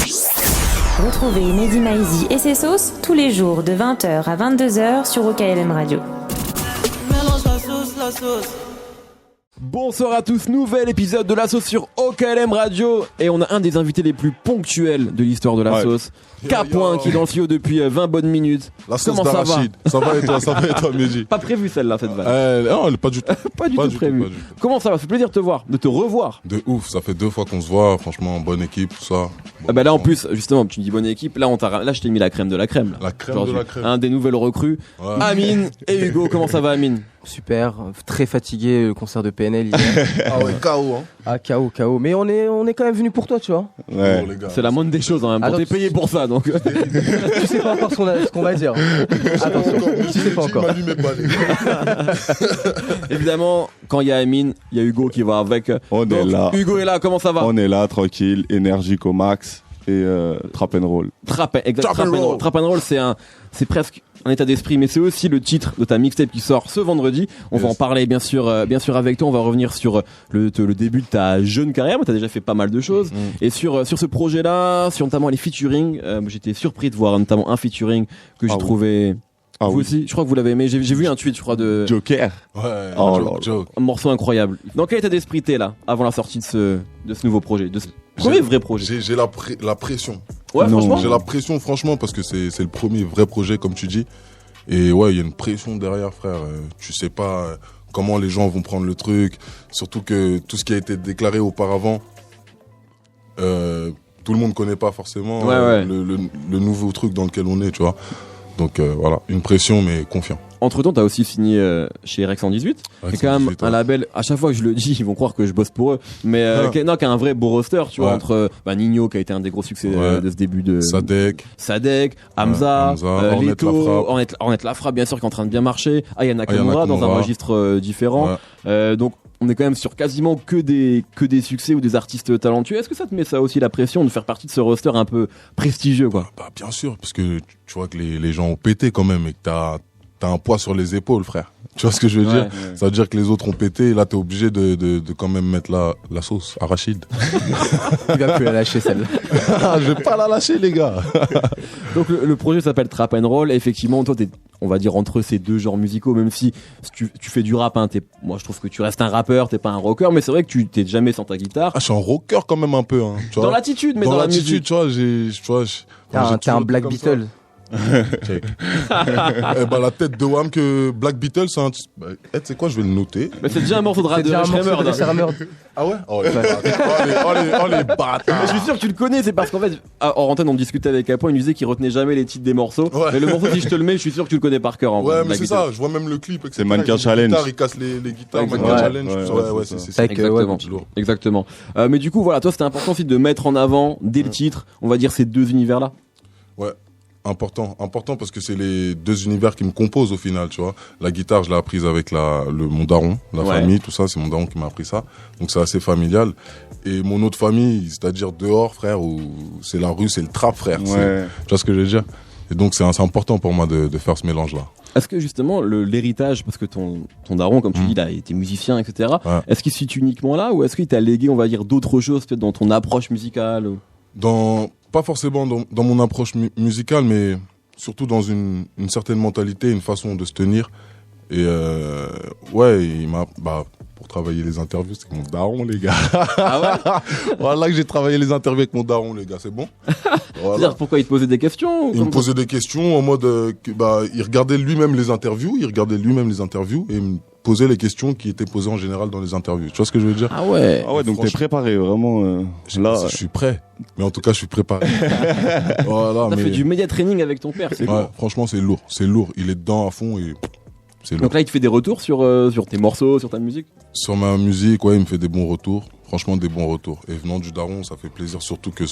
Retrouvez Mehdi Maizi et ses sauces tous les jours de 20h à 22h sur OKLM Radio. Mélange la sauce. Bonsoir à tous, nouvel épisode de La Sauce sur OKLM Radio. Et on a un des invités les plus ponctuels de l'histoire de La Sauce, K-Point, qui est dans le studio depuis 20 bonnes minutes. La sauce Comment ça va? d'arachide. Ça va et toi, Mehdi? Pas prévu celle-là, cette vanne. Non, pas du tout. pas du tout prévu. Pas du tout. Comment ça va? Ça fait plaisir de te voir, de te revoir. De ouf, ça fait 2 fois qu'on se voit, franchement, bonne équipe, tout ça. Ah bah là en plus, justement, tu me dis bonne équipe, là je t'ai mis la crème de la crème. Là, la crème de la crème. Un des nouvelles recrues, ouais. Amine et Hugo, comment ça va Amine? Super, très fatigué, le concert de PNL hier. Ah ouais, KO hein. Ah KO. Mais on est quand même venu pour toi, tu vois. Ouais. Oh, les gars, c'est la moindre des choses en même temps. T'es payé pour ça donc. Tu sais pas encore ce qu'on va dire. Attention, tu sais pas encore. Évidemment, quand il y a Amine, il y a Hugo qui va avec. On est là. Hugo est là, comment ça va? On est là, tranquille, énergique au max et trap and roll. Trap and roll, c'est presque un état d'esprit, mais c'est aussi le titre de ta mixtape qui sort ce vendredi. On va en parler bien sûr avec toi. On va revenir sur le début de ta jeune carrière. Tu as déjà fait pas mal de choses. Et sur ce projet-là, sur notamment les featuring, j'étais surpris de voir notamment un featuring que j'ai trouvé. Ah vous aussi, je crois que vous l'avez aimé. J'ai vu un tweet, je crois, de Joker. Ouais, Joke. Un morceau incroyable. Dans quel état d'esprit t'es là, avant la sortie de ce nouveau projet, de ce premier vrai projet? J'ai la pression. Ouais, franchement. J'ai la pression, franchement, parce que c'est le premier vrai projet, comme tu dis. Et ouais, il y a une pression derrière, frère. Tu sais pas comment les gens vont prendre le truc. Surtout que tout ce qui a été déclaré auparavant, tout le monde connaît pas forcément le nouveau truc dans lequel on est, tu vois. Donc voilà, une pression mais confiant. Entre-temps, t'as aussi signé chez Rex 118. C'est quand même un label, à chaque fois que je le dis, ils vont croire que je bosse pour eux. Mais qui a un vrai beau roster, tu vois, entre Nino qui a été un des gros succès de ce début de... Sadek, Hamza, Leto, Ornette Lafra, bien sûr, qui est en train de bien marcher. Aya Nakamura dans un registre différent. Donc on est quand même sur quasiment que des succès ou des artistes talentueux. Est-ce que ça te met ça aussi la pression de faire partie de ce roster un peu prestigieux, quoi? Bah bien sûr, parce que tu vois que les gens ont pété quand même et que t'as un poids sur les épaules, frère. Tu vois ce que je veux dire? Ouais. Ça veut dire que les autres ont pété et là t'es obligé de quand même mettre la sauce arachide. Tu vas plus la lâcher celle-là. Je vais pas la lâcher, les gars. Donc le projet s'appelle Trap and Roll. Et effectivement, toi t'es, on va dire, entre ces deux genres musicaux, même si tu fais du rap, hein, moi je trouve que tu restes un rappeur, t'es pas un rocker, mais c'est vrai que tu t'es jamais sans ta guitare. Ah, je suis un rocker quand même un peu, hein. Tu vois, dans l'attitude, mais dans la musique. Tu vois, t'es un Black Beetle. Check. La tête de Wham que Black Beetle, c'est un... tu sais quoi, je vais le noter. Mais c'est déjà un morceau de Schremer. Ah ouais? Oh les bâtards. Je suis sûr que tu le connais, c'est parce qu'en fait, hors antenne, on discutait avec Apo, il nous disait qu'il retenait jamais les titres des morceaux. Ouais. Mais le morceau, si je te le mets, je suis sûr que tu le connais par cœur. Ouais, mais c'est ça, je vois même le clip. C'est Mannequin Challenge. Il casse les guitares, Mannequin Challenge. Ouais, c'est ça. Exactement. Mais du coup, voilà, toi, c'était important aussi de mettre en avant, dès le titre, on va dire, ces deux univers-là. Ouais. Important parce que c'est les deux univers qui me composent au final, tu vois. La guitare, je l'ai apprise avec mon daron, famille, tout ça, c'est mon daron qui m'a appris ça. Donc c'est assez familial. Et mon autre famille, c'est-à-dire dehors, frère, où c'est la rue, c'est le trap, frère. Ouais. Tu vois ce que je veux dire? Et donc c'est important pour moi de faire ce mélange-là. Est-ce que justement l'héritage, parce que ton daron, comme tu dis, il a été musicien, etc. Ouais. Est-ce qu'il se situe uniquement là, ou est-ce qu'il t'a légué, on va dire, d'autres choses peut-être dans ton approche musicale ou... Pas forcément dans mon approche musicale, mais surtout dans une certaine mentalité, une façon de se tenir. Et il m'a... pour travailler les interviews, c'est mon daron, les gars. Ah ouais? Voilà que j'ai travaillé les interviews avec mon daron, les gars, c'est bon. Voilà. C'est-à-dire pourquoi il te posait des questions? Il me posait des questions en mode il regardait lui-même les interviews, et il me posait les questions qui étaient posées en général dans les interviews. Tu vois ce que je veux dire? Ah ouais, donc t'es préparé, vraiment. Là, je suis prêt. Mais en tout cas, je suis préparé. Voilà, t'as fait du media training avec ton père, c'est lourd. Franchement, c'est lourd. Il est dedans à fond et c'est lourd. Donc là, il te fait des retours sur tes morceaux, sur ta musique? Sur ma musique, ouais, il me fait des bons retours. Franchement, des bons retours. Et venant du daron, ça fait plaisir, surtout que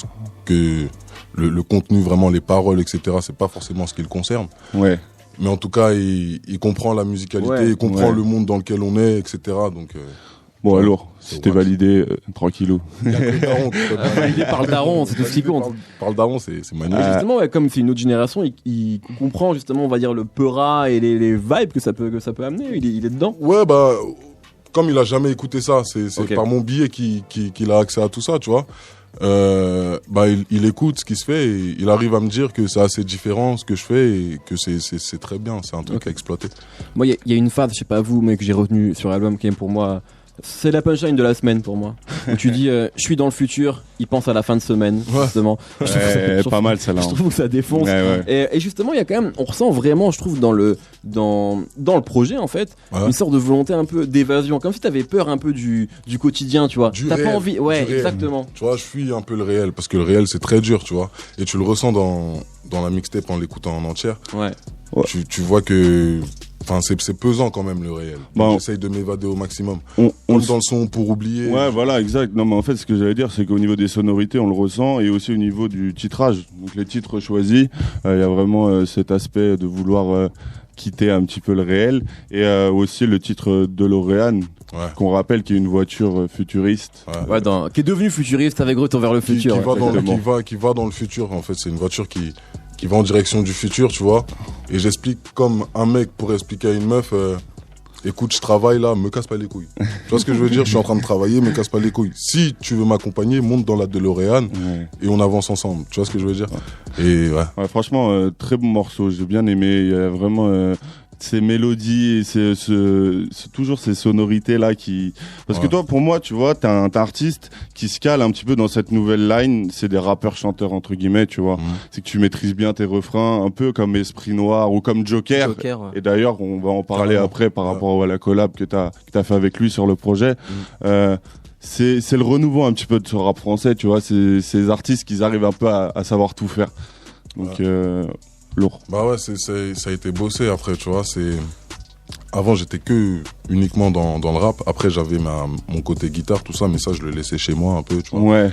le contenu, vraiment, les paroles, etc., c'est pas forcément ce qui le concerne. Ouais. Mais en tout cas, il comprend la musicalité, il comprend le monde dans lequel on est, etc. Donc, bon, alors, si t'es validé, tranquillou. Il y a que le daron. Validé par le daron, c'est tout ce qui compte. Par le daron, c'est magnifique. Justement, comme c'est une autre génération, il comprend justement, on va dire, le peura et les vibes que ça peut amener. Il est dedans. Ouais, comme il a jamais écouté ça, c'est par mon biais qu'il a accès à tout ça, tu vois. il écoute ce qui se fait et il arrive à me dire que c'est assez différent ce que je fais et que c'est très bien, c'est un truc à exploiter. Moi, il y a une phase, je sais pas vous, mais que j'ai retenu sur l'album qui est pour moi, c'est la punchline de la semaine pour moi. Où tu dis, je suis dans le futur, il pense à la fin de semaine, justement. Pas mal celle-là. Je trouve que ça défonce. Et justement, il y a quand même, on ressent vraiment, je trouve, dans le projet, en fait, une sorte de volonté un peu d'évasion. Comme si t'avais peur un peu du quotidien, tu vois. T'as pas envie, exactement. Tu vois, je fuis un peu le réel, parce que le réel, c'est très dur, tu vois. Et tu le ressens dans la mixtape en l'écoutant en entière. Tu vois que, enfin, c'est pesant quand même le réel. J'essaye de m'évader au maximum. On dans le son pour oublier. Ouais, voilà, exact. Non, mais en fait, ce que j'allais dire, c'est qu'au niveau des sonorités, on le ressent, et aussi au niveau du titrage. Donc les titres choisis, il y a vraiment cet aspect de vouloir quitter un petit peu le réel, et aussi le titre DeLorean. Qu'on rappelle, qui est une voiture futuriste. Qui est devenue futuriste avec Retour vers le futur. Qui va dans le futur, en fait. C'est une voiture qui va en direction du futur, tu vois. Et j'explique comme un mec pourrait expliquer à une meuf, écoute, je travaille là, me casse pas les couilles. Tu vois ce que je veux dire? Je suis en train de travailler, me casse pas les couilles. Si tu veux m'accompagner, monte dans la DeLorean et on avance ensemble. Tu vois ce que je veux dire? Et franchement, très bon morceau. J'ai bien aimé. Il y a vraiment ces mélodies et c'est toujours ces sonorités là parce que toi, pour moi, tu vois, t'es un artiste qui se cale un petit peu dans cette nouvelle line. C'est des rappeurs chanteurs entre guillemets, tu vois. C'est que tu maîtrises bien tes refrains, un peu comme Esprit Noir ou comme Joker. Et d'ailleurs, on va en parler après par rapport à la collab que t'as fait avec lui sur le projet. C'est le renouveau un petit peu de ce rap français, tu vois. Ces artistes qui arrivent un peu à savoir tout faire. Donc lourd. Ça a été bossé après, tu vois. Avant, j'étais uniquement dans le rap. Après, j'avais mon côté guitare, tout ça, mais ça, je le laissais chez moi un peu, tu vois.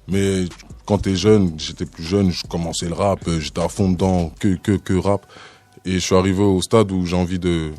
Mais quand t'es jeune, j'étais plus jeune, je commençais le rap, j'étais à fond dedans, que rap. Et je suis arrivé au stade où j'ai envie de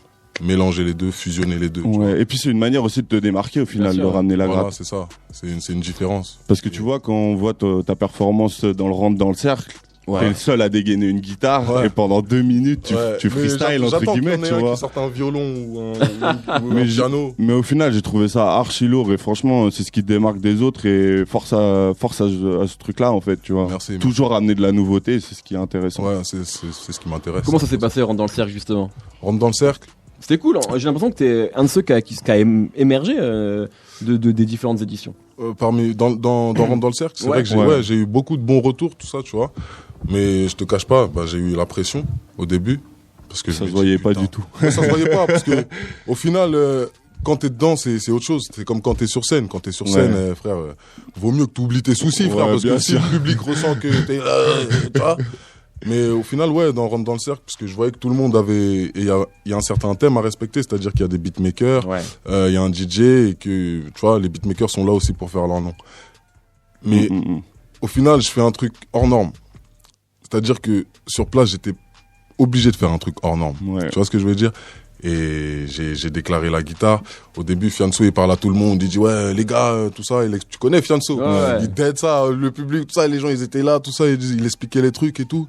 mélanger les deux, fusionner les deux. Et puis c'est une manière aussi de te démarquer au final, de ramener la grappe. Voilà, c'est ça. C'est une différence. Parce que tu vois, quand on voit ta performance dans le rentre dans le cercle, t'es le seul à dégainer une guitare et pendant 2 minutes tu freestyle entre guillemets, tu vois. Qui sorte un violon ou un piano. Mais au final j'ai trouvé ça archi lourd et franchement c'est ce qui te démarque des autres et force à ce truc là en fait, tu vois. Merci. Toujours amener de la nouveauté, c'est ce qui est intéressant. C'est ce qui m'intéresse. Comment ça s'est passé Rentre dans le cercle justement? Rentre dans le cercle. C'était cool, hein. J'ai l'impression que t'es un de ceux qui a émergé des différentes éditions. Dans Rentre dans le cercle, c'est vrai que j'ai eu beaucoup de bons retours, tout ça, tu vois. Mais je te cache pas, j'ai eu la pression au début. Parce que ça se voyait pas du tout. Ça se voyait pas, parce que au final, quand t'es dedans, c'est autre chose. C'est comme quand t'es sur scène. Quand t'es sur scène, frère, vaut mieux que t'oublies tes soucis, frère, parce que si le public ressent que t'es tu vois. Mais au final, Rentre dans le cercle, parce que je voyais que tout le monde avait, il y a un certain thème à respecter, c'est-à-dire qu'il y a des beatmakers, il y a un DJ, et que, tu vois, les beatmakers sont là aussi pour faire leur nom. Mais au final, je fais un truc hors norme. C'est-à-dire que sur place, j'étais obligé de faire un truc hors norme. Tu vois ce que je veux dire? Et j'ai déclaré la guitare. Au début, Fianso, il parle à tout le monde. Il dit, ouais, les gars, tout ça. Tu connais Fianso? Il t'aide ça, le public, tout ça. Les gens, ils étaient là, tout ça. Il expliquait les trucs et tout.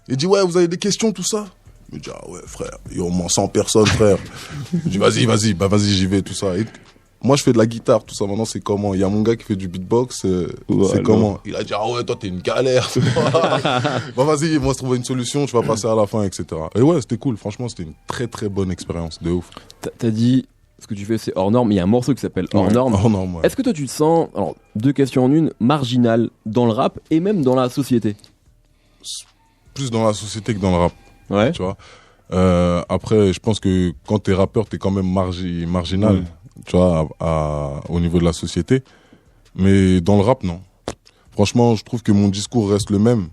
Il dit, ouais, vous avez des questions, tout ça? Je me dis, ah ouais, frère, il y a au moins 100 personnes, frère. Je dis, vas-y, j'y vais, tout ça. Et moi, je fais de la guitare, tout ça. Maintenant, c'est comment? Il y a mon gars qui fait du beatbox. C'est comment? Il a dit, ah ouais, toi, t'es une galère. Vas-y, moi, je trouve une solution. Tu vas passer à la fin, etc. Et ouais, c'était cool. Franchement, c'était une très, très bonne expérience. De ouf. T'as dit, ce que tu fais, c'est hors norme. Il y a un morceau qui s'appelle Hors norme. Hors norme, Est-ce que toi, tu te sens, alors, 2 questions en une, marginal dans le rap et même dans la société? Plus dans la société que dans le rap. Tu vois. Après, je pense que quand t'es rappeur, t'es quand même marginal. Tu vois, au niveau de la société. Mais dans le rap, non. Franchement, je trouve que mon discours reste le même.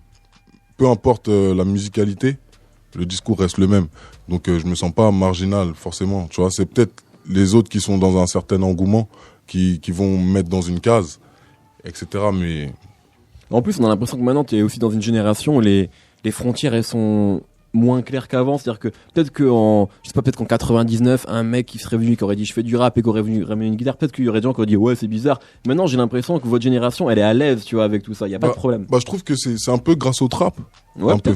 Peu importe la musicalité, le discours reste le même. Donc, je me sens pas marginal, forcément. Tu vois, c'est peut-être les autres qui sont dans un certain engouement, qui vont me mettre dans une case, etc. Mais... En plus, on a l'impression que maintenant, tu es aussi dans une génération où les frontières, elles sont moins claires qu'avant. C'est-à-dire que peut-être qu'en 99, un mec qui serait venu, qui aurait dit je fais du rap et qui aurait venu ramener une guitare, peut-être qu'il y aurait des gens qui auraient dit ouais, c'est bizarre. Maintenant, j'ai l'impression que votre génération, elle est à l'aise, tu vois, avec tout ça. Il y a pas de problème. Je trouve que c'est un peu grâce au trap. Un peu.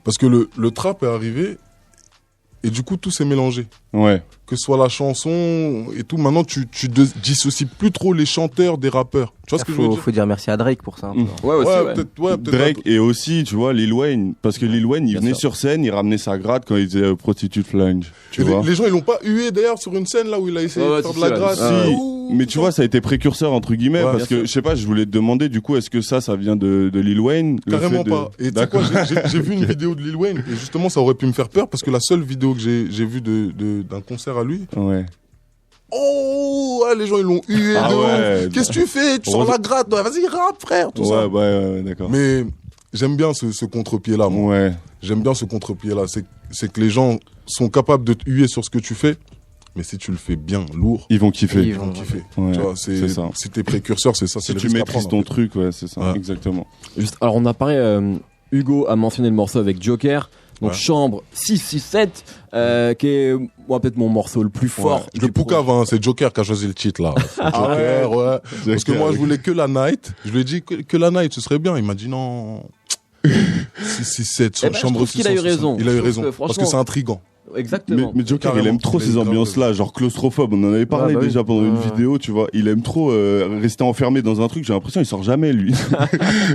Parce que le trap est arrivé Et du coup, tout s'est mélangé. Ouais. Que ce soit la chanson et tout. Maintenant, tu dissocies plus trop les chanteurs des rappeurs. Tu vois ce que je veux dire? Faut dire merci à Drake pour ça. Ouais, aussi, ouais. Peut-être Drake et aussi, tu vois, Lil Wayne. Parce que Lil Wayne, il Bien venait sûr. sur scène, il ramenait sa gratte quand il disait Prostitute Flange. Tu vois. les gens, ils l'ont pas hué d'ailleurs sur une scène là où il a essayé de faire de la gratte. Si, mais tu vois, ça a été précurseur entre guillemets Ouais, parce que je sais pas, je voulais te demander du coup, est-ce que ça vient de Lil Wayne? Carrément pas. Et tu sais quoi, j'ai vu une vidéo de Lil Wayne et justement, ça aurait pu me faire peur parce que la seule vidéo que j'ai vue d'un concert à lui. Ouais. Oh, les gens ils l'ont hué. Ouais. Qu'est-ce que tu fais? Tu sors la gratte. Ouais, vas-y, rappe, frère. Tout ça. Ouais, d'accord. Mais j'aime bien ce contre-pied-là, moi. Ouais. J'aime bien ce contre-pied-là. C'est que les gens sont capables de te huer sur ce que tu fais. Mais si tu le fais bien, lourd, Ils vont kiffer. ils vont kiffer. Ouais, Tu vois, c'est ça. si t'es précurseur, c'est ça. Si c'est le tu risque à maîtrises prendre, ton truc, ouais, c'est ça, Ouais. exactement. Juste, alors on a parlé, Hugo a mentionné le morceau avec Joker. Donc Ouais. Chambre 667, qui est moi peut-être mon morceau le plus fort. Ouais. Le Poucave, hein, c'est Joker qui a choisi le titre là. Joker, ouais. Parce que moi je voulais que la night. Je lui ai dit que la night ce serait bien. Il m'a dit non. 667, Eh ben, chambre je trouve qu'il a eu 667. raison. Il a eu Je trouve raison. que, Parce que franchement- c'est intriguant. Exactement. Mais Joker, il Carrément. aime trop Il est ces grave ambiances-là, genre claustrophobe. On en avait parlé bah oui. déjà pendant une Ouais. vidéo, tu vois. Il aime trop rester enfermé dans un truc. J'ai l'impression qu'il sort jamais, lui.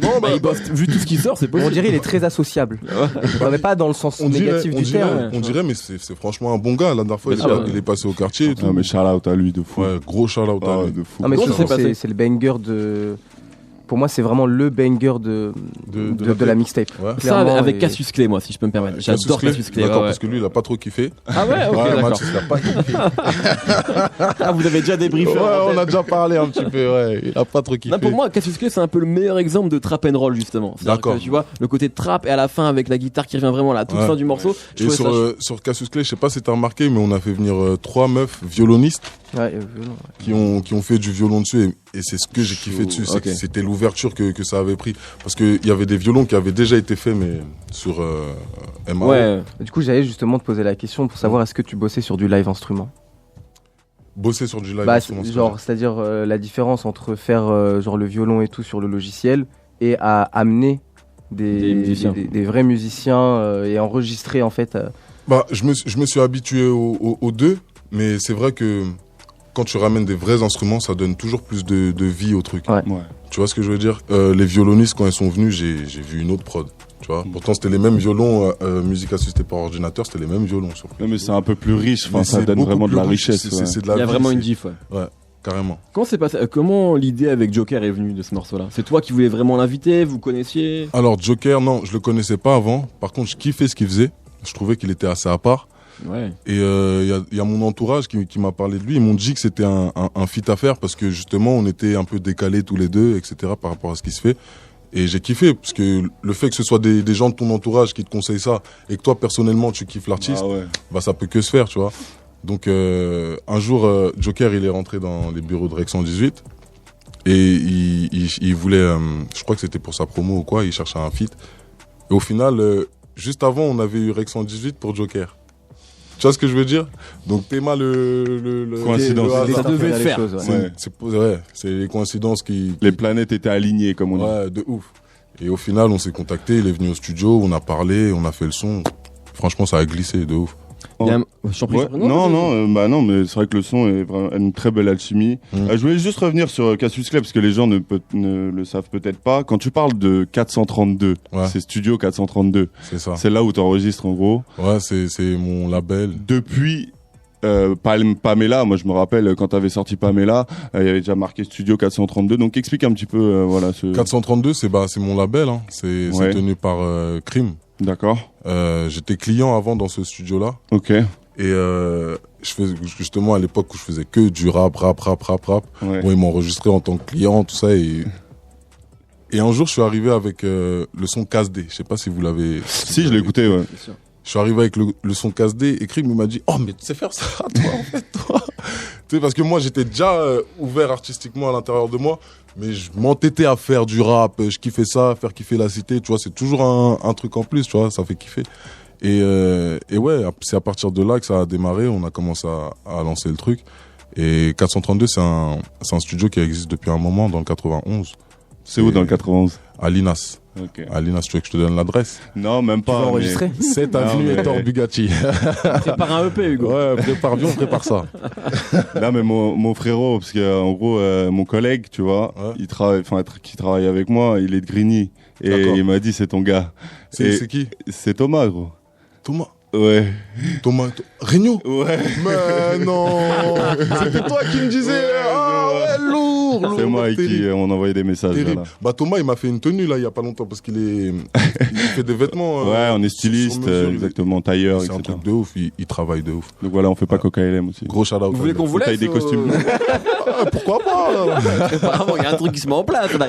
Non, Bah, il bosse, vu tout ce qui sort, c'est possible. On dirait il est très associable. Mais pas dans le sens on dirait, négatif du terme. on dirait, mais c'est franchement un bon gars. La dernière fois, Bien sûr. il est passé au quartier et tout. Ah, mais shout out à lui de fou. Ouais, gros shout out à Ah, lui. de fou. Non mais Comment ça surtout, s'est passé c'est le banger de. Pour moi, c'est vraiment le banger de la mixtape. Ouais. Ça Clairement, avec et- Cassius Clay, moi, si je peux me permettre. J'adore Cassius Clay. D'accord, ouais, parce que lui, il a pas trop kiffé. Ah ouais, ok, Ouais, d'accord. Max, il a pas kiffé. Ah, vous avez déjà débriefé. Ouais, en on tête. a déjà parlé un petit peu, ouais. Il a pas trop kiffé. Non, pour moi, Cassius Clay, c'est un peu le meilleur exemple de trap and roll, justement. C'est-à-dire D'accord. que, tu vois, le côté trap et à la fin avec la guitare qui revient vraiment à la toute Ouais. fin du morceau. Je Et trouvais ça sur Cassius Clay, je sais pas si t'as remarqué, mais on a fait venir 3 meufs violonistes Ouais, violent. qui ont fait du violon dessus et c'est ce que j'ai kiffé dessus. C'est Ok. que c'était l'ouverture que ça avait pris. Parce qu'il y avait des violons qui avaient déjà été faits, mais sur MAO. Ouais. Du coup, j'allais justement te poser la question pour savoir est-ce que tu bossais sur du live instrument. Bosser sur du live. Bah, instrument, genre, c'est-à-dire la différence entre faire genre le violon et tout sur le logiciel et à amener Des musiciens. des vrais musiciens et enregistrer en fait. Bah, je me suis habitué aux deux, mais c'est vrai que quand tu ramènes des vrais instruments, ça donne toujours plus de vie au truc. Ouais. Ouais. Tu vois ce que je veux dire? Les violonistes, quand ils sont venus, j'ai vu une autre prod. Tu vois? Pourtant, c'était les mêmes violons, musique assistée par ordinateur, c'était les mêmes violons. Non, mais c'est un peu plus riche. Enfin, Mais ça c'est donne beaucoup vraiment de plus la riche. richesse. ouais. C'est de la Il y a vie, vraiment une c'est- diff, ouais. Ouais, carrément. Comment c'est passé, comment l'idée avec Joker est venue de ce morceau-là? C'est toi qui voulais vraiment l'inviter, vous connaissiez? Alors, Joker, non, je le connaissais pas avant. Par contre, je kiffais ce qu'il faisait. Je trouvais qu'il était assez à part. Ouais. Et il y a mon entourage qui m'a parlé de lui. Ils m'ont dit que c'était un feat à faire parce que justement, on était un peu décalés tous les deux, etc. par rapport à ce qui se fait. Et j'ai kiffé parce que le fait que ce soit des gens de ton entourage qui te conseillent ça et que toi, personnellement, tu kiffes l'artiste, Ah ouais. bah ça peut que se faire, tu vois. Donc un jour, Joker, il est rentré dans les bureaux de Rec 118 et il voulait, je crois que c'était pour sa promo ou quoi, il cherchait un feat. Et au final, juste avant, on avait eu Rec 118 pour Joker. Tu vois ce que je veux dire? Donc Théma le Coïncidence. le hasard. Ça devait faire se les faire. choses, ouais. Ouais. C'est les coïncidences qui Les planètes étaient alignées, comme on dit. ouais, de ouf. Et au final, on s'est contacté, il est venu au studio, on a parlé, on a fait le son. Franchement, ça a glissé de ouf. Il y a un- Je t'en prie, Ouais. je t'en prie. Bah non, mais c'est vrai que le son est vraiment une très belle alchimie. Je voulais juste revenir sur Cassius Clay parce que les gens ne le savent peut-être pas. Quand tu parles de 432, Ouais. c'est Studio 432. C'est ça. C'est là où tu enregistres en gros. Ouais, c'est mon label. Depuis Pamela, moi je me rappelle quand t'avais sorti Pamela, il y avait déjà marqué Studio 432. Donc explique un petit peu voilà ce. 432, c'est mon label. Hein. C'est Ouais. tenu par Crime. D'accord. J'étais client avant dans ce studio-là. Ok. Et je faisais justement à l'époque où je faisais que du rap. Ouais. Bon, ils m'enregistraient en tant que client, tout ça. Et un jour, je suis arrivé avec le son Casse-D. Je sais pas si vous l'avez. Si, je l'ai écouté. Ouais. Bien sûr. Je suis arrivé avec le son Casse-D et Crime m'a dit « Oh, mais tu sais faire ça, toi, en fait, toi !» Tu sais, parce que moi, j'étais déjà ouvert artistiquement à l'intérieur de moi, mais je m'entêtais à faire du rap, je kiffais ça, faire kiffer la cité, tu vois, c'est toujours un truc en plus, tu vois, ça fait kiffer. Et ouais, c'est à partir de là que ça a démarré, on a commencé à lancer le truc. Et 432, c'est un studio qui existe depuis un moment, dans le 91. C'est où dans le 91? À Linas. Okay. À Linas, tu veux que je te donne l'adresse? Non, même pas. Tu vas enregistrer? 7 avenue Hector Bugatti. Prépare un EP, Hugo. Ouais, prépare ça. Non, mais mon frérot, parce que en gros, mon collègue, tu vois, qui travaille avec moi, il est de Grigny. Et il m'a dit, c'est ton gars. C'est qui? C'est Thomas, gros. Thomas? Ouais. Thomas Regnault? Ouais. Mais non. C'était toi qui me disais, lourd. C'est moi qui on envoyé des messages. Là. Bah Thomas, il m'a fait une tenue là il y a pas longtemps parce il fait des vêtements. Ouais, on est styliste, exactement, tailleur, c'est etc. un truc de ouf, il travaille de ouf. Donc voilà, on fait pas Coca LM aussi. Gros shout out. Vous voulez qu'on vous laisse des costumes? Pourquoi pas? Apparemment, il y a un truc qui se met en place là.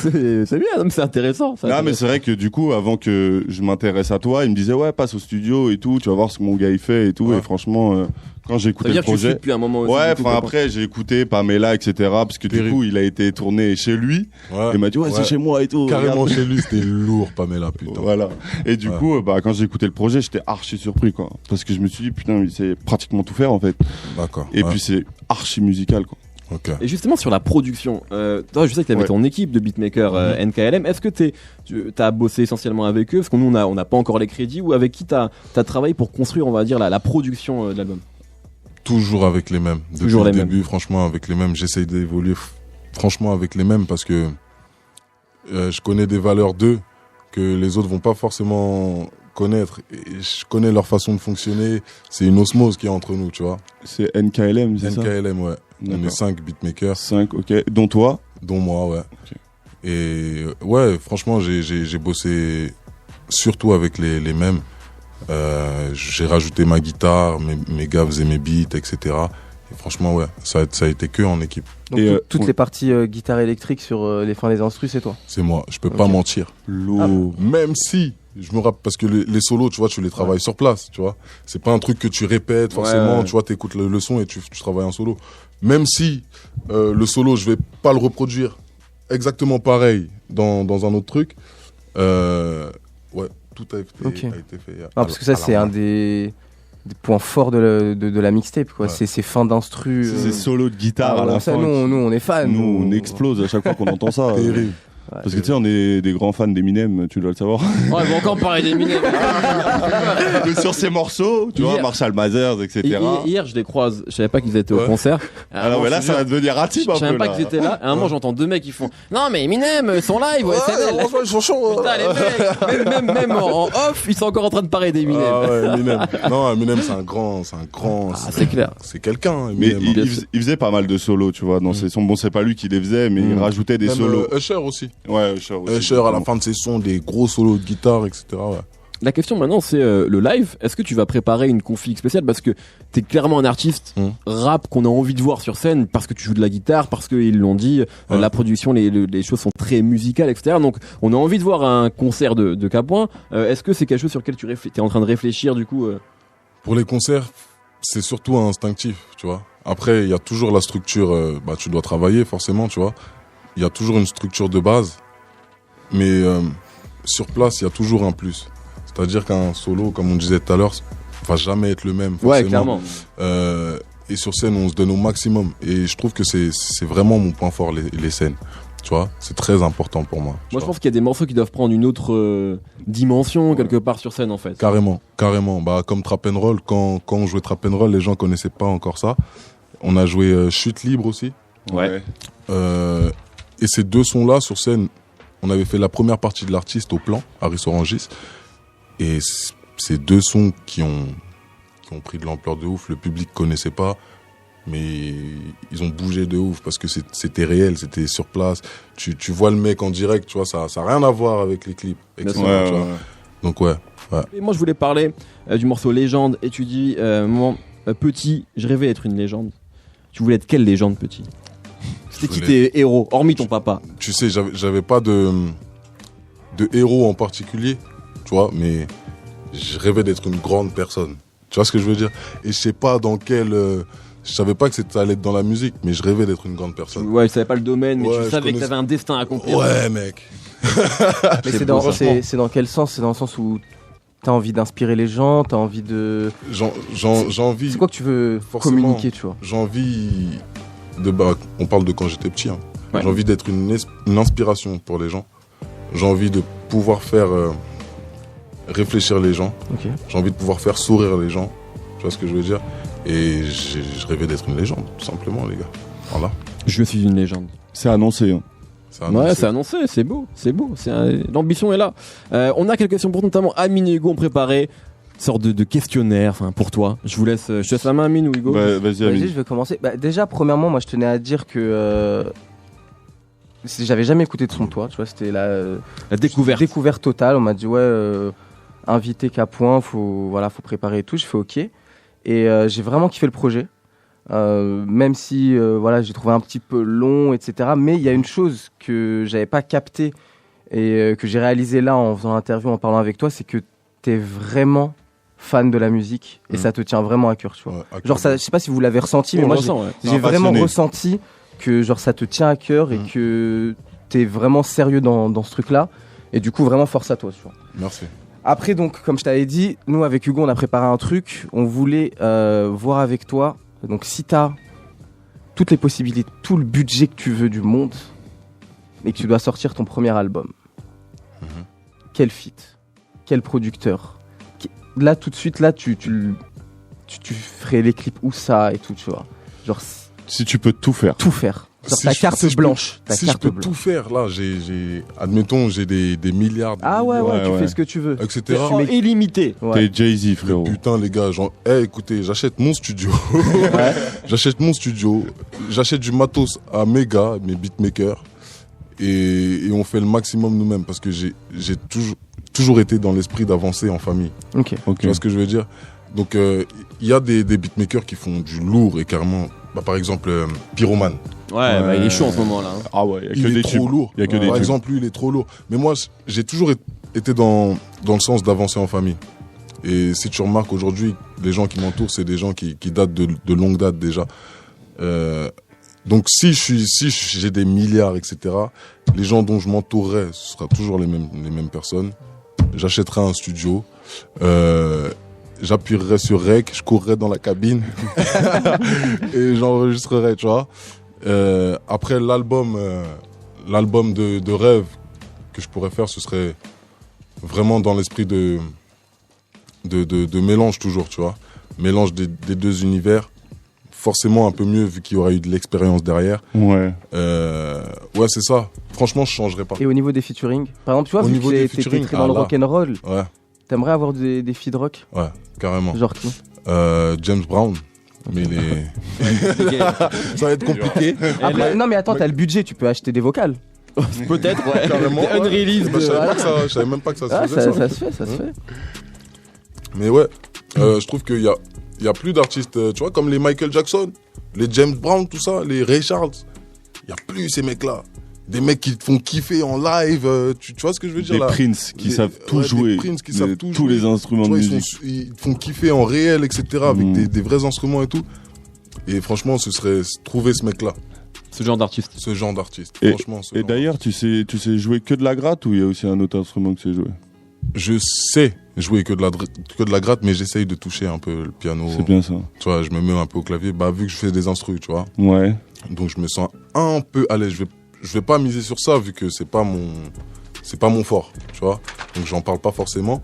C'est bien, c'est intéressant. Non, mais c'est vrai que du coup, avant que je m'intéresse à toi, il me disait ouais, passe au studio et tout, tu vas voir ce que mon gars il fait et tout. Et franchement, quand j'ai écouté le projet, depuis un moment aussi, ouais, enfin après j'ai écouté Pamela, etc. Parce que du coup, il a été tourné chez lui. Et il m'a dit ouais, c'est chez moi et tout. Carrément chez lui, c'était lourd, Pamela, putain. Voilà. Et du coup, quand j'ai écouté le projet, j'étais archi surpris, quoi. Parce que je me suis dit putain, il sait pratiquement tout faire en fait. D'accord. Et puis c'est archi musical, quoi. Okay. Et justement sur la production, toi je sais que tu avais ton équipe de beatmakers NKLM. Est-ce que t'as bossé essentiellement avec eux? Parce que nous on n'a pas encore les crédits. Ou avec qui t'as travaillé pour construire, on va dire, la production de l'album? Toujours avec les mêmes. Depuis le début, franchement, avec les mêmes. J'essaye d'évoluer franchement avec les mêmes parce que je connais des valeurs d'eux que les autres vont pas forcément connaître. Et je connais leur façon de fonctionner. C'est une osmose qui est entre nous, tu vois. C'est NKLM, c'est ça? NKLM, ouais. On est 5 beatmakers. 5, ok. Dont toi? Dont moi, ouais. Okay. Et ouais, franchement, j'ai bossé surtout avec les mêmes. J'ai rajouté ma guitare, mes gars faisaient mes beats, etc. Et franchement, ouais, ça a été que en équipe. Donc toutes les parties guitare électrique sur les fins des instrus, c'est toi? C'est moi, je peux pas mentir. Lourd. Même si, je me rappelle, parce que les solos, tu vois, tu les travailles sur place, tu vois. C'est pas un truc que tu répètes forcément, tu vois, t'écoutes le son et tu travailles en solo. Même si le solo, je vais pas le reproduire exactement pareil dans un autre truc, ouais, tout a été fait. Parce que ça, c'est un des points forts de la mixtape, quoi. Ouais. C'est ces fins d'instru. Ces solos de guitare à la fin. Nous, on est fans. Nous, on explose à chaque fois qu'on entend ça. Terrible. Ouais, parce que tu sais, on est des grands fans d'Eminem, tu dois le savoir. Ouais, ils vont encore parler d'Eminem. Sur ces morceaux, tu vois, Marshall Mathers, etc. Hier, je les croise, je savais pas qu'ils étaient au concert. Alors, mais là, ça va devenir intime un peu. Je savais pas qu'ils étaient là. À un moment, j'entends deux mecs qui font non, mais Eminem, son live, SNL. Ils sont chauds. Putain, les mecs, même en off, ils sont encore en train de parler d'Eminem. Ah ouais, Eminem. Non, Eminem, c'est un grand. C'est clair. C'est quelqu'un. Mais il faisait pas mal de solos, tu vois, dans ses sons. Bon, c'est pas lui qui les faisait, mais il rajoutait des solos. Usher aussi. Ouais, Usher aussi. Usher à la fin de ses sons, des gros solos de guitare, etc. Ouais. La question maintenant, c'est le live. Est-ce que tu vas préparer une config spéciale parce que t'es clairement un artiste rap qu'on a envie de voir sur scène parce que tu joues de la guitare, parce qu'ils l'ont dit, la production, les choses sont très musicales, etc. Donc, on a envie de voir un concert de Capoin. Est-ce que c'est quelque chose sur lequel t'es en train de réfléchir du coup Pour les concerts, c'est surtout instinctif, tu vois. Après, il y a toujours la structure. Tu dois travailler forcément, tu vois. Il y a toujours une structure de base, mais sur place, il y a toujours un plus. C'est-à-dire qu'un solo, comme on disait tout à l'heure, va jamais être le même. Forcément. Ouais, clairement. Et sur scène, on se donne au maximum. Et je trouve que c'est vraiment mon point fort, les scènes. Tu vois, c'est très important pour moi. Moi, je pense qu'il y a des morceaux qui doivent prendre une autre dimension quelque part sur scène, en fait. Carrément. Bah, comme Trap and Roll, quand on jouait Trap and Roll, les gens connaissaient pas encore ça. On a joué Chute Libre aussi. Ouais. Et ces deux sons-là, sur scène, on avait fait la première partie de l'artiste au plan, Harris Orangis. Et ces deux sons qui ont pris de l'ampleur de ouf, le public connaissait pas, mais ils ont bougé de ouf parce que c'était réel, c'était sur place. Tu vois le mec en direct, tu vois, ça a rien à voir avec les clips. Etc., tu vois. Donc ouais. Et moi je voulais parler du morceau Légende, et tu dis, petit, je rêvais d'être une légende. Tu voulais être quelle légende, petit? C'était qui tes héros, hormis ton papa? Tu sais, j'avais pas de héros en particulier. Tu vois, mais je rêvais d'être une grande personne. Tu vois ce que je veux dire? Et je sais pas dans quel... je savais pas que ça allait être dans la musique, mais je rêvais d'être une grande personne. Ouais, je savais pas le domaine, mais tu savais que t'avais un destin à accomplir. Ouais, mec. Mais c'est dans quel sens? C'est dans le sens où t'as envie d'inspirer les gens, t'as envie de... J'ai envie... C'est quoi que tu veux communiquer, tu vois? J'ai envie de... on parle de quand j'étais petit, hein. Ouais. J'ai envie d'être une inspiration pour les gens. J'ai envie de pouvoir faire réfléchir les gens. Okay. J'ai envie de pouvoir faire sourire les gens. Tu vois ce que je veux dire? Et je rêvais d'être une légende, tout simplement, les gars. Voilà. Je suis une légende. C'est annoncé. Hein. Ouais, c'est annoncé, c'est beau. L'ambition est là. On a quelques questions pour notamment Amine et Hugo ont préparé une sorte de questionnaire, pour toi. Je laisse la main, Amine ou Hugo? Vas-y, Amine. Je vais commencer. Déjà, premièrement, moi, je tenais à dire que j'avais jamais écouté de son de toi. Tu vois, c'était la découverte totale. On m'a dit invité qu'à point, faut préparer et tout. Je fais OK. Et j'ai vraiment kiffé le projet. Même si j'ai trouvé un petit peu long, etc. Mais il y a une chose que j'avais pas captée et que j'ai réalisé là en faisant l'interview, en parlant avec toi, c'est que t'es vraiment fan de la musique et ça te tient vraiment à cœur, tu vois. Genre ça, je sais pas si vous l'avez ressenti, mais moi j'ai vraiment ressenti que genre ça te tient à cœur et que t'es vraiment sérieux dans ce truc-là. Et du coup, vraiment force à toi, tu vois. Merci. Après, donc, comme je t'avais dit, nous avec Hugo, on a préparé un truc. On voulait voir avec toi. Donc si t'as toutes les possibilités, tout le budget que tu veux du monde et que tu dois sortir ton premier album, quel feat, quel producteur, là tout de suite là tu ferais les clips où ça et tout, tu vois, genre si tu peux tout faire genre ta carte blanche. Si je peux tout faire, là, admettons, j'ai des milliards. Tu fais ce que tu veux. Etc. Illimité. T'es Jay-Z, frérot. Putain, les gars, écoutez, j'achète mon studio. J'achète du matos à Mega, mes beatmakers. Et on fait le maximum nous-mêmes parce que j'ai toujours été dans l'esprit d'avancer en famille. Ok. Tu vois ce que je veux dire? Donc, il y a des beatmakers qui font du lourd et carrément, par exemple, Pyroman. Ouais, il est chaud en ce moment là. Ah ouais, il est trop lourd. Par exemple, lui, il est trop lourd. Mais moi, j'ai toujours été dans le sens d'avancer en famille. Et si tu remarques aujourd'hui, les gens qui m'entourent, c'est des gens qui datent de longue date déjà. Donc si j'ai des milliards, etc., les gens dont je m'entourerai, ce sera toujours les mêmes personnes. J'achèterai un studio. J'appuierai sur Rec, je courrai dans la cabine et j'enregistrerai, tu vois. Après l'album de rêve que je pourrais faire, ce serait vraiment dans l'esprit de mélange toujours, tu vois. Mélange des deux univers. Forcément un peu mieux vu qu'il y aura eu de l'expérience derrière. Ouais, c'est ça. Franchement, je changerais pas. Et au niveau des featuring, par exemple, tu vois, vu que t'es très dans le rock'n'roll, t'aimerais avoir des feed rock? Ouais, carrément. Genre qui? James Brown. Mais ça va être compliqué. Après, non mais attends, t'as le budget, tu peux acheter des vocales. Peut-être, ouais. Carrément. Unreleased. Je savais même pas que ça se faisait. Ça se fait. Mais ouais, je trouve qu'il y a plus d'artistes, tu vois, comme les Michael Jackson, les James Brown, tout ça, les Ray Charles. Il y a plus ces mecs-là. Des mecs qui te font kiffer en live, tu vois ce que je veux dire des là? Prince qui savent tout jouer, tous les instruments de musique. Ils te font kiffer en réel, etc. avec des vrais instruments et tout. Et franchement, ce serait trouver ce mec-là. Ce genre d'artiste. Franchement. Et d'ailleurs, tu sais jouer que de la gratte ou il y a aussi un autre instrument que tu sais jouer? Je sais jouer que de la gratte, mais j'essaye de toucher un peu le piano. C'est bien ça. Tu vois, je me mets un peu au clavier, vu que je fais des instrus, tu vois. Ouais. Donc je me sens un peu à l'aise. Je vais pas miser sur ça vu que c'est pas mon fort, tu vois. Donc j'en parle pas forcément.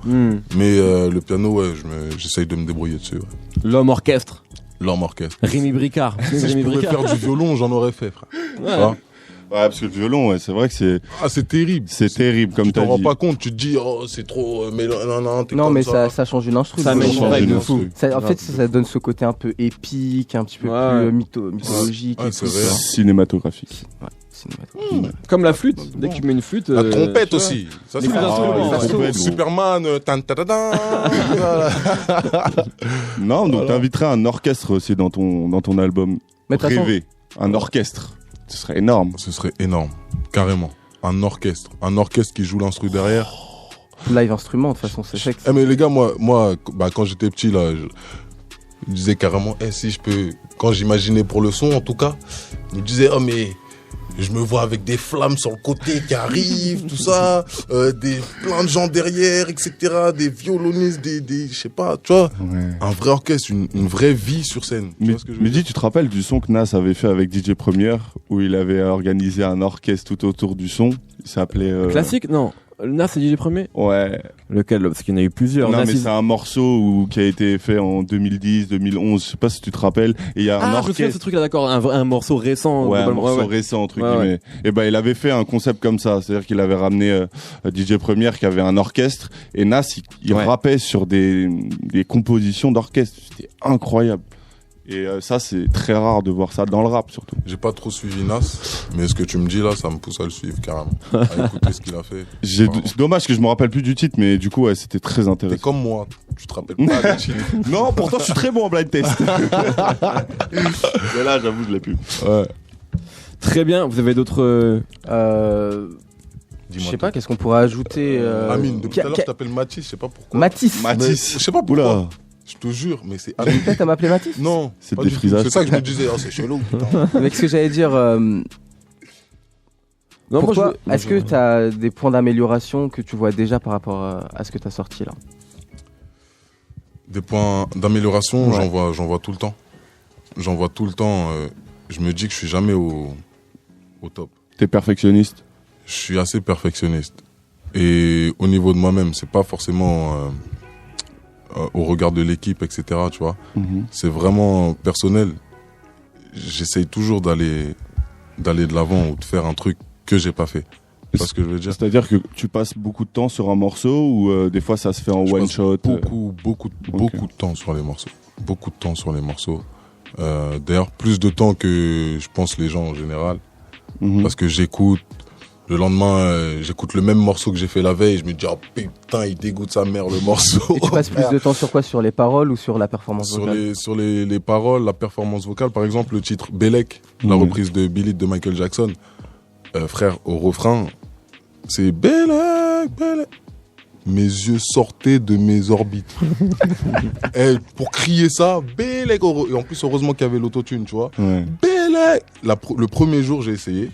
Mais le piano, j'essaye de me débrouiller dessus. Ouais. L'homme orchestre. Rémi Bricard. Si je pouvais faire du violon, j'en aurais fait, frère. Ouais. Parce que le violon, c'est vrai que c'est... Ah, c'est terrible. C'est terrible, comme t'as dit. Tu t'en rends pas compte, tu te dis, c'est trop... Non, mais ça change une instru. Ça met une vibe de fou. En fait, ça donne ce côté un peu épique, un petit peu plus mythologique. C'est vrai. Cinématographique. Ouais. Comme la flûte, dès que tu mets une flûte. La trompette aussi. Ça, c'est instruments. Superman, Non, donc t'inviterais un orchestre aussi dans ton album. Rêver. Un orchestre. Ce serait énorme. Ce serait énorme. Carrément. Un orchestre qui joue l'instru derrière. Live instrument, de toute façon, c'est sexy. Mais les gars, moi, quand j'étais petit, là, je disais carrément, si je peux, quand j'imaginais pour le son, en tout cas, je me disais, mais Et je me vois avec des flammes sur le côté qui arrivent, tout ça, plein de gens derrière, etc., des violonistes, je sais pas, tu vois, un vrai orchestre, une vraie vie sur scène. Mais dis, tu te rappelles du son que Nas avait fait avec DJ Premier, où il avait organisé un orchestre tout autour du son, il s'appelait... Classique, non. Nas, c'est DJ Premier ? Ouais. Lequel ? Parce qu'il y en a eu plusieurs. Non, mais c'est un morceau qui a été fait en 2010, 2011, je sais pas si tu te rappelles. Et il y a un orchestre. Je me ce truc-là, d'accord, un morceau récent. Ouais, un morceau récent, entre guillemets. Et ben, il avait fait un concept comme ça. C'est-à-dire qu'il avait ramené DJ Premier qui avait un orchestre. Et Nas, il rappait sur des compositions d'orchestre. C'était incroyable. Et ça, c'est très rare de voir ça dans le rap, surtout. J'ai pas trop suivi Nas, mais ce que tu me dis là, ça me pousse à le suivre carrément, à écouter ce qu'il a fait. C'est dommage que je me rappelle plus du titre, mais du coup, ouais, c'était très intéressant. T'es comme moi, tu te rappelles pas du titre. Non, pourtant, je suis très bon en blind test. Mais là, j'avoue, je l'ai plus. Ouais. Très bien, vous avez d'autres... Je sais pas, qu'est-ce qu'on pourrait ajouter Amine, depuis tout à l'heure, je t'appelle Mathis, je sais pas pourquoi. Mathis. Je sais pas pourquoi. Oula. Je te jure, mais c'est... Peut-être à m'appeler Mathis ? Non, c'est des frisages. C'est ça que je me disais, c'est chelou. Mais ce que j'allais dire... Non, pourquoi est-ce que tu as des points d'amélioration que tu vois déjà par rapport à ce que tu as sorti là ? Des points d'amélioration, j'en vois tout le temps. J'en vois tout le temps. Je me dis que je suis jamais au top. T'es perfectionniste ? Je suis assez perfectionniste. Et au niveau de moi-même, c'est pas forcément au regard de l'équipe, etc. Tu vois. C'est vraiment personnel. J'essaye toujours d'aller de l'avant ou de faire un truc que j'ai pas fait. C'est ce que je veux dire. C'est-à-dire que tu passes beaucoup de temps sur un morceau ou des fois ça se fait en one shot. Beaucoup de temps sur les morceaux. Beaucoup de temps sur les morceaux. D'ailleurs, plus de temps que je pense les gens en général. Parce que j'écoute. Le lendemain, j'écoute le même morceau que j'ai fait la veille. Je me dis, oh putain, il dégoûte sa mère le morceau. Et tu passes plus de temps sur quoi ? Sur les paroles ou sur la performance vocale ? Sur les paroles, la performance vocale. Par exemple, le titre Bellec, la reprise de Beat It de Michael Jackson. Frère, au refrain, c'est Bellec, Bellec. Mes yeux sortaient de mes orbites. Et pour crier ça, Bellec. Et en plus, heureusement qu'il y avait l'autotune, tu vois. Bellec. Le premier jour, j'ai essayé.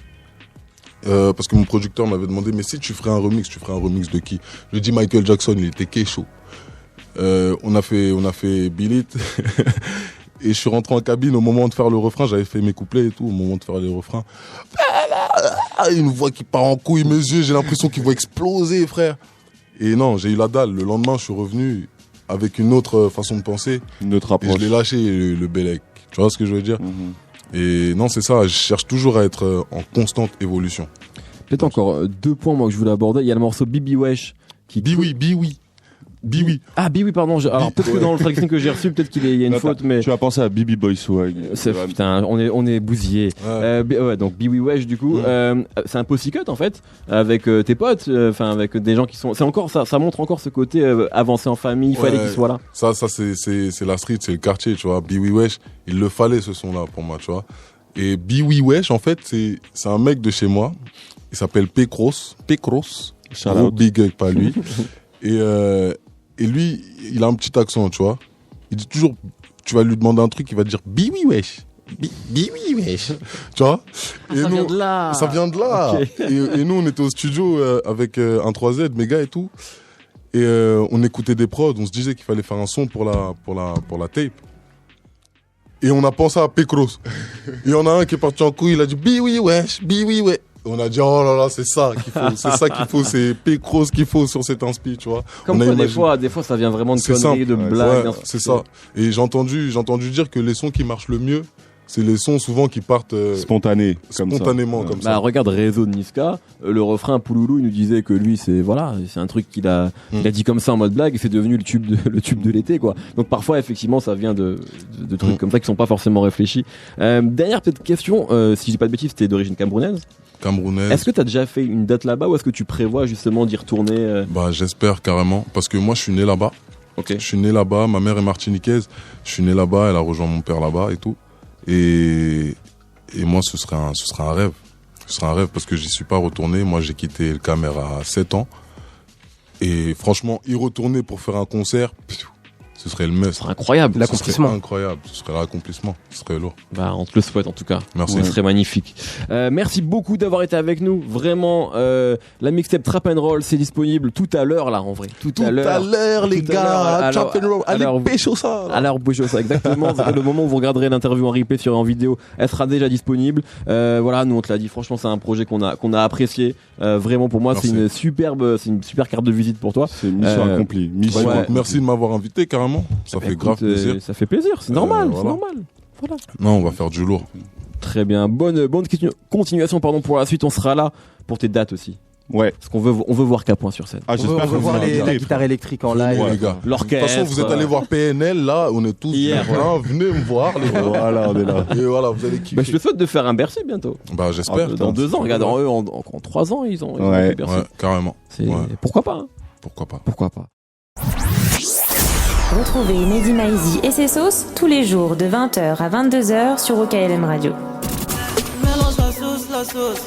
Parce que mon producteur m'avait demandé, mais si tu ferais un remix de qui ? Je lui ai dit Michael Jackson, il était chaud. On a fait Beat It. Et je suis rentré en cabine au moment de faire le refrain, j'avais fait mes couplets et tout, au moment de faire les refrains. Une voix qui part en couille, mes yeux, j'ai l'impression qu'ils vont exploser, frère. Et non, j'ai eu la dalle. Le lendemain, je suis revenu avec une autre façon de penser. Une autre approche. Et je l'ai lâché, le Bellec. Tu vois ce que je veux dire ? Et non, c'est ça, je cherche toujours à être en constante évolution. Peut-être encore 2 points moi que je voulais aborder. Il y a le morceau Bibi Wesh qui... Biwi. Ah, Biwi, pardon. Alors, peut-être que dans le tracking que j'ai reçu, peut-être qu'il y a une faute, mais. Tu as pensé à Bibi Boy Swag. Putain, on est bousillé. Ouais. Donc, Biwi Wesh, du coup, c'est un Pussycut, en fait, avec tes potes, avec des gens qui sont. C'est encore ça montre encore ce côté avancé en famille, il fallait qu'il soit là. Ça, c'est la street, c'est le quartier, tu vois. Biwi Wesh, il le fallait, ce son-là, pour moi, tu vois. Et Biwi Wesh, en fait, c'est un mec de chez moi. Il s'appelle Pecros. Gros big up à lui. Et lui, il a un petit accent, tu vois. Il dit toujours, tu vas lui demander un truc, il va te dire Biwi Wesh. Biwi Wesh. Tu vois. Ça vient de là. Ça vient de là. Okay. Et nous, on était au studio avec un 3Z, méga et tout. Et on écoutait des prods, on se disait qu'il fallait faire un son pour la tape. Et on a pensé à Pecros. Il y en a un qui est parti en couille, il a dit Biwi Wesh, Biwi Wesh. On a dit, oh là là, c'est ça qu'il faut, c'est Pecros qu'il faut sur cet inspi, tu vois. Comme quoi, des fois, ça vient vraiment de conneries, de blagues. Ouais, c'est ça. Et j'ai entendu dire que les sons qui marchent le mieux, c'est les sons souvent qui partent spontanément comme ça. Regarde Réseau de Niska, le refrain Pouloulou, il nous disait que lui, c'est un truc qu'il a dit comme ça en mode blague et c'est devenu le tube de l'été, quoi. Donc parfois, effectivement, ça vient de trucs comme ça qui sont pas forcément réfléchis. Dernière petite question, si je dis pas de bêtises, c'était d'origine camerounaise. Est-ce que tu as déjà fait une date là-bas ou est-ce que tu prévois justement d'y retourner J'espère carrément, parce que moi je suis né là-bas. Okay. Je suis né là-bas, ma mère est martiniquaise, je suis né là-bas, elle a rejoint mon père là-bas et tout. Et moi ce serait un rêve. Ce serait un rêve parce que j'y suis pas retourné. Moi j'ai quitté le Camer à 7 ans. Et franchement, y retourner pour faire un concert, ce serait le must. Ce serait incroyable. L'accomplissement. Ce serait incroyable. Ce serait l'accomplissement. Ce serait lourd. Bah, on te le souhaite en tout cas. Merci. Ce serait magnifique. Merci beaucoup d'avoir été avec nous. Vraiment, la mixtape Trap and Roll, c'est disponible tout à l'heure là, en vrai. Tout à l'heure, les gars. Trap and Roll. Allez, pécho ça. Alors, pécho ça, exactement. Le moment où vous regarderez l'interview en replay en vidéo, elle sera déjà disponible. Voilà, nous on te l'a dit. Franchement, c'est un projet qu'on a apprécié. Vraiment, pour moi, c'est une super carte de visite pour toi. C'est mission accomplie. Merci de m'avoir invité carrément. Ça fait grave plaisir. Ça fait plaisir, c'est normal, c'est normal. Voilà. Non, on va faire du lourd. Très bien. Bonne continuation pour la suite. On sera là pour tes dates aussi. Ouais. Parce qu'on veut voir K-Point sur scène. On veut voir la guitare électrique en live. Les gars. L'orchestre. De toute façon, vous êtes allés voir PNL là, on est tous hier. Venez me voir les gars. Voilà, on est là. Et voilà, vous allez kiffer. Bah, je te souhaite de faire un Bercy bientôt. Bah, j'espère. Dans 2 ans, regarde, en 3 ans, ils ont fait Bercy. Ouais, carrément. Pourquoi pas, hein. Pourquoi pas. Retrouvez Mehdi Maizi et ses sauces tous les jours de 20h à 22h sur OKLM Radio. Mélange la sauce.